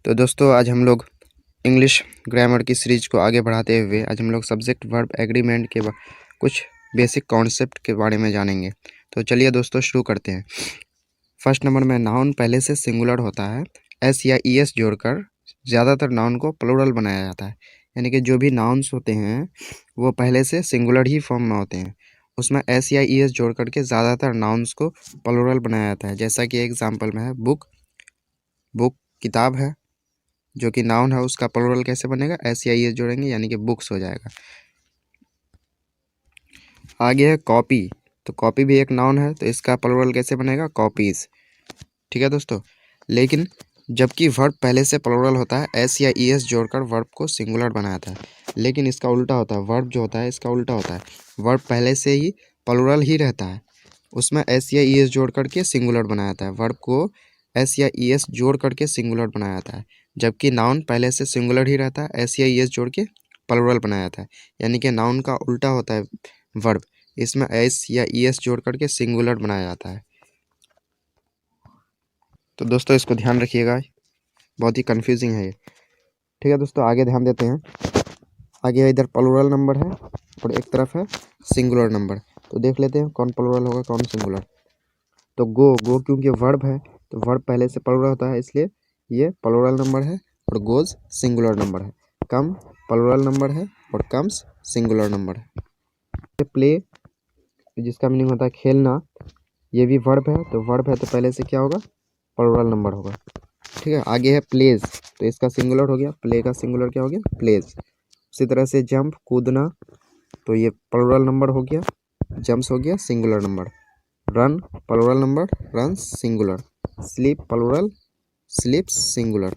तो दोस्तों आज हम लोग इंग्लिश ग्रामर की सीरीज को आगे बढ़ाते हुए आज हम लोग सब्जेक्ट वर्ब एग्रीमेंट के कुछ बेसिक कॉन्सेप्ट के बारे में जानेंगे। तो चलिए दोस्तों शुरू करते हैं। फर्स्ट नंबर में नाउन पहले से सिंगुलर होता है, एस या ई एस जोड़कर ज़्यादातर नाउन को प्लूरल बनाया जाता है। यानी कि जो भी नाउन्स होते हैं वो पहले से सिंगुलर ही फॉर्म में होते हैं, उसमें एस या ई एस जोड़ करके ज़्यादातर नाउन्स को प्लूरल बनाया जाता है। जैसा कि एग्जाम्पल में है बुक, बुक किताब है, जो कि नाउन है उसका प्लूरल कैसे बनेगा, एस या ई एस जोड़ेंगे यानी कि बुक्स हो जाएगा। आगे है कॉपी, तो कॉपी भी एक नाउन है तो इसका प्लूरल कैसे बनेगा, कॉपीज। ठीक है दोस्तों, लेकिन जबकि वर्ब पहले से प्लूरल होता है, एस या ई एस जोड़कर वर्ब को सिंगुलर बनाता है। लेकिन इसका उल्टा होता है, वर्ब जो होता है इसका उल्टा होता है, वर्ब पहले से ही प्लूरल ही रहता है, उसमें एस या ई एस जोड़ करके सिंगुलर बनाया जाता है। वर्ब को एस या ई एस जोड़ करके सिंगुलर बनाया जाता है, जबकि नाउन पहले से सिंगुलर ही रहता है, एस या ई एस जोड़ के प्लूरल बनाया जाता है। यानी कि नाउन का उल्टा होता है वर्ब, इसमें एस या ई एस जोड़ करके सिंगुलर बनाया जाता है। तो दोस्तों इसको ध्यान रखिएगा, बहुत ही कंफ्यूजिंग है ये। ठीक है दोस्तों, आगे ध्यान देते हैं। आगे इधर प्लूरल नंबर है और एक तरफ है सिंगुलर नंबर, तो देख लेते हैं कौन प्लूरल होगा कौन सिंगुलर। तो गो, गो क्योंकि वर्ब है तो वर्ब पहले से प्लूरल होता है, इसलिए ये प्लूरल नंबर है और गोज सिंगुलर नंबर है। कम प्लूरल नंबर है और कम्स सिंगुलर नंबर है। प्ले जिसका मीनिंग होता है खेलना, ये भी वर्ब है, तो वर्ब है तो पहले से क्या होगा, प्लूरल नंबर होगा। ठीक है, आगे है प्लेज, तो इसका सिंगुलर हो गया, प्ले का सिंगुलर क्या हो गया, प्लेज। उसी तरह से जंप कूदना, तो ये प्लूरल नंबर हो गया, जंप्स हो गया singular number. Run plural number, run singular. Sleep plural, sleeps singular.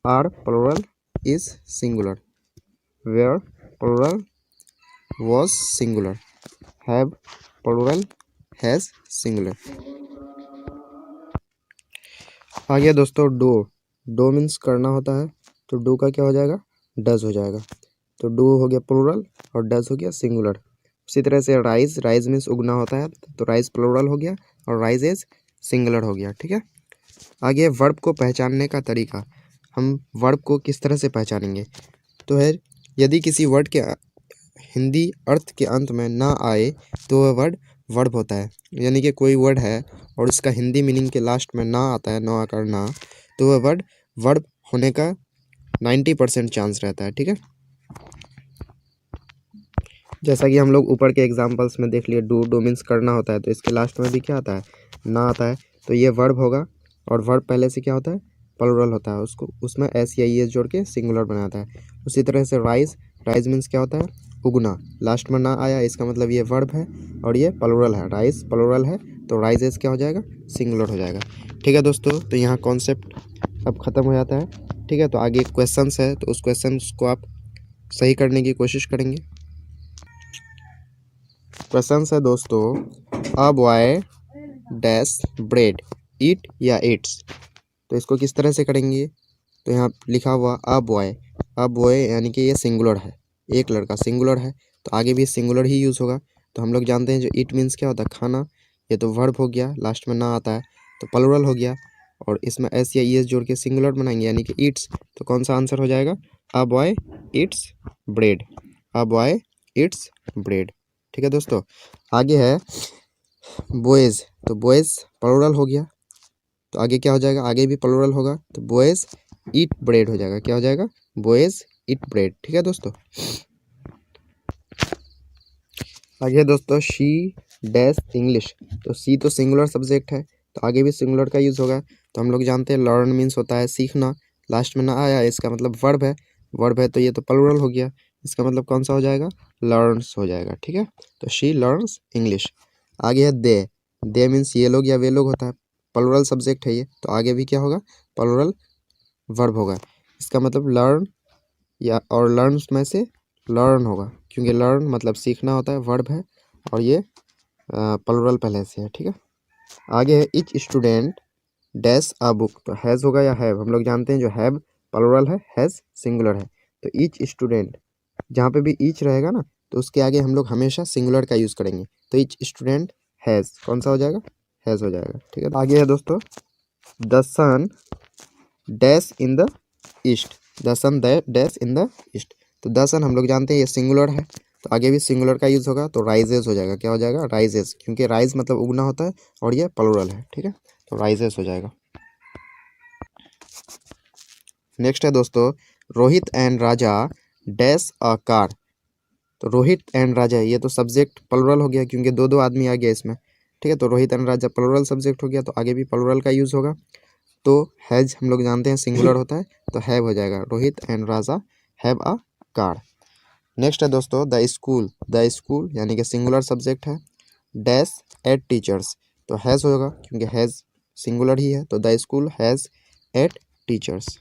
Are plural, is singular. Were plural, was singular. Have plural, has singular. आ गया दोस्तों डू, डू मीन्स करना होता है, तो डू का क्या हो जाएगा, डज हो जाएगा। तो डू हो गया प्लूरल और डज हो गया सिंगुलर। उसी तरह से राइज, राइज मीन्स उगना होता है, तो राइज प्लूरल हो गया और राइजेज सिंगुलर हो गया। ठीक है, आगे वर्ब को पहचानने का तरीका, हम वर्ब को किस तरह से पहचानेंगे। तो है, यदि किसी वर्ड के हिंदी अर्थ के अंत में ना आए तो वह वर्ड वर्ब होता है। यानी कि कोई वर्ड है और उसका हिंदी मीनिंग के लास्ट में ना आता है, ना आकर ना, तो वह वर्ड वर्ब होने का 90% चांस रहता है। ठीक है, जैसा कि हम लोग ऊपर के एग्जांपल्स में देख लिए, डू, डू मीन्स करना होता है, तो इसके लास्ट में भी क्या आता है, ना आता है, तो ये वर्ब होगा। और वर्ब पहले से क्या होता है, प्लूरल होता है, उसको उसमें एस या ई एस जोड़ के सिंगुलर बनाता है। उसी तरह से राइज, राइज मीन्स क्या होता है, उगना, लास्ट में ना आया, इसका मतलब ये वर्ब है और ये प्लूरल है, राइज प्लूरल है, तो राइजेस क्या हो जाएगा, सिंगुलर हो जाएगा। ठीक है दोस्तों, तो यहाँ कॉन्सेप्ट अब ख़त्म हो जाता है। ठीक है, तो आगे क्वेश्चंस है, तो उस क्वेश्चंस को आप सही करने की कोशिश करेंगे। क्वेश्चन है दोस्तों, अ बॉय डैश ब्रेड, ईट या ईट्स, तो इसको किस तरह से करेंगे। तो यहाँ लिखा हुआ अ बॉय, अ बॉय यानी कि ये सिंगुलर है, एक लड़का सिंगुलर है, तो आगे भी सिंगुलर ही यूज़ होगा। तो हम लोग जानते हैं जो ईट मीन्स क्या होता है, खाना, ये तो वर्ब हो गया, लास्ट में ना आता है तो प्लूरल हो गया, और इसमें एस या ई एस जोड़ के सिंगुलर बनाएंगे यानी कि ईट्स, तो कौन सा आंसर हो जाएगा, a boy Yeats bread, a boy Yeats bread. ठीक है दोस्तों, आगे है बॉयज़, तो बॉयज़ प्लूरल हो गया, तो आगे क्या हो जाएगा, आगे भी प्लूरल होगा, तो बॉयज़ ईट ब्रेड हो जाएगा, क्या हो जाएगा, बॉयज़ ईट ब्रेड। ठीक है दोस्तों, आगे दोस्तों शी डैश इंग्लिश, तो सी तो सिंगुलर सब्जेक्ट है, तो आगे भी सिंगुलर का यूज़ होगा। तो हम लोग जानते हैं लर्न मीन्स होता है सीखना, लास्ट में ना आया, इसका मतलब वर्ब है, वर्ब है तो ये तो प्लूरल हो गया, इसका मतलब कौन सा हो जाएगा, लर्न्स हो जाएगा। ठीक है, तो शी लर्न्स इंग्लिश। आगे है दे मीन्स ये लोग या वे लोग होता है, प्लूरल सब्जेक्ट है ये, तो आगे भी क्या होगा, प्लूरल वर्ब होगा, इसका मतलब लर्न या और लर्न्स में से लर्न होगा, क्योंकि लर्न मतलब सीखना होता है, वर्ब है, और ये प्लूरल पहले से है। ठीक है, आगे है each student dash a book, तो हैज़ होगा या हैव, हम लोग जानते हैं जो हैव प्लूरल है, हैज़ सिंगुलर है, तो ईच स्टूडेंट, जहाँ पे भी ईच रहेगा ना तो उसके आगे हम लोग हमेशा सिंगुलर का यूज़ करेंगे, तो ईच स्टूडेंट हैज़, कौन सा हो जाएगा, हैज़ हो जाएगा। ठीक है, आगे है दोस्तों the sun dash in the east, the sun dash in the east. तो द सन हम लोग जानते हैं ये सिंगुलर है, तो आगे भी सिंगुलर का यूज़ होगा, तो राइजेस हो जाएगा। क्या हो जाएगा? राइजेस, क्योंकि राइज मतलब उगना होता है और ये प्लूरल है, ठीक है, तो राइजेस हो जाएगा। नेक्स्ट है दोस्तों, Rohit and Raja dash a car. तो रोहित एंड राजा, ये तो सब्जेक्ट प्लूरल हो गया क्योंकि दो दो आदमी आ गया इसमें, ठीक है, तो Rohit and Raja plural subject हो गया, तो आगे भी प्लूरल का यूज़ होगा। तो हैज हम लोग जानते हैं सिंगुलर होता है, तो हैव हो जाएगा, Rohit and Raja have a car. Next है दोस्तों, द स्कूल, द स्कूल यानी कि सिंगुलर सब्जेक्ट है, डैश एट टीचर्स, तो हैज़ होगा क्योंकि हैज़ सिंगुलर ही है, तो the school has eight teachers.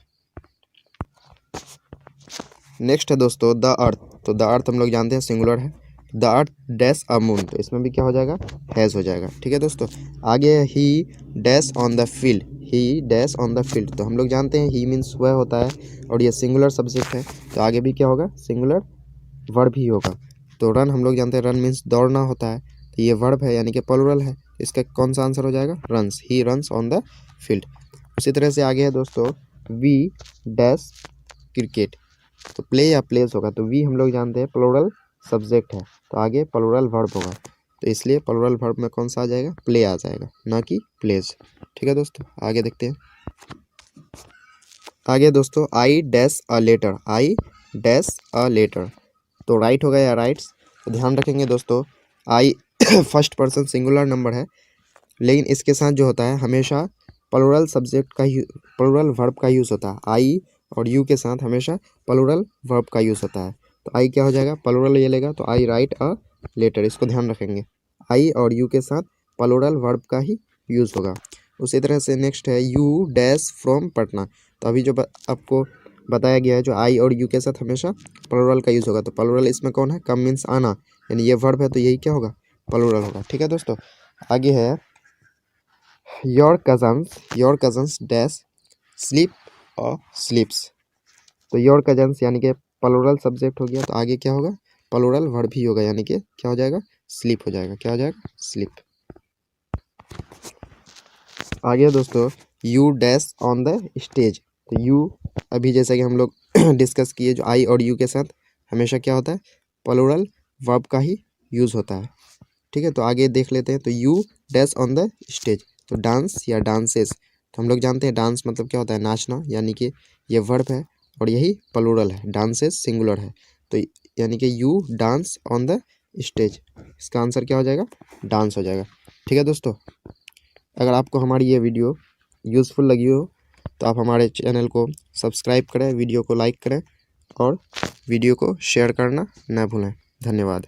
Next है दोस्तों, द अर्थ, तो द अर्थ हम लोग जानते हैं सिंगुलर है, the earth dash a moon, तो इसमें भी क्या हो जाएगा? हैज़ हो जाएगा, ठीक है दोस्तों। आगे है ही dash on the field, he dash on the field, तो हम लोग जानते हैं ही मीन्स वह होता है और ये सिंगुलर सब्जेक्ट है, तो आगे भी क्या होगा? सिंगुलर वर्ब ही होगा। तो रन हम लोग जानते हैं रन मीन्स दौड़ना होता है, तो ये वर्ब है यानी कि प्लूरल है, इसका कौन सा आंसर हो जाएगा? Runs, he runs on the field. उसी तरह से आगे है दोस्तों, वी डैश क्रिकेट, तो प्ले या प्लेस होगा, तो वी हम लोग जानते हैं प्लूरल सब्जेक्ट है, तो आगे प्लूरल वर्ब होगा, तो इसलिए प्लूरल वर्ब में कौन सा आ जाएगा? प्ले आ जाएगा, ना कि प्लेस, ठीक है दोस्तों। आगे देखते हैं, आगे दोस्तों, I dash a letter, I dash a letter, तो राइट होगा या राइट्स, तो ध्यान रखेंगे दोस्तों, I first person singular number है, लेकिन इसके साथ जो होता है हमेशा प्लूरल सब्जेक्ट का प्लूरल वर्ब का यूज़ होता है, आई और यू के साथ हमेशा प्लूरल वर्ब का यूज़ होता है, तो आई क्या हो जाएगा? प्लूरल ये लेगा, तो आई राइट अ लेटर, इसको ध्यान रखेंगे, आई और यू के साथ प्लूरल वर्ब का ही यूज़ होगा। उसी तरह से नेक्स्ट है, यू डैश फ्रॉम पटना, तो अभी जो आपको बताया गया है, जो आई और यू के साथ हमेशा प्लूरल का यूज़ होगा, तो प्लूरल इसमें कौन है? कम मीन्स आना, यानी ये वर्ब है, तो यही क्या होगा? प्लूरल होगा, ठीक है दोस्तों। आगे है, योर कजन्स डैश स्लीप और स्लीप्स, तो योर कजन्स यानी कि प्लूरल सब्जेक्ट हो गया, तो आगे क्या होगा? प्लूरल वर्ब ही होगा, यानी कि क्या हो जाएगा? स्लीप हो जाएगा, क्या हो जाएगा? स्लीप। आगे दोस्तों, you dash on the stage, तो यू अभी जैसा कि हम लोग डिस्कस किए, जो आई और यू के साथ हमेशा क्या होता है? प्लूरल वर्ब का ही यूज़ होता है, ठीक है, तो आगे देख लेते हैं, तो you dash on the stage, तो डांस या डांसेस, तो हम लोग जानते हैं डांस मतलब क्या होता है? नाचना, यानी कि ये वर्ब है और यही प्लूरल है, डांसेस सिंगुलर है, तो यानी कि you dance on the stage, इसका आंसर क्या हो जाएगा? डांस हो जाएगा, ठीक है दोस्तों। अगर आपको हमारी ये वीडियो यूज़फुल लगी हो तो आप हमारे चैनल को सब्सक्राइब करें, वीडियो को लाइक करें और वीडियो को शेयर करना न भूलें। धन्यवाद।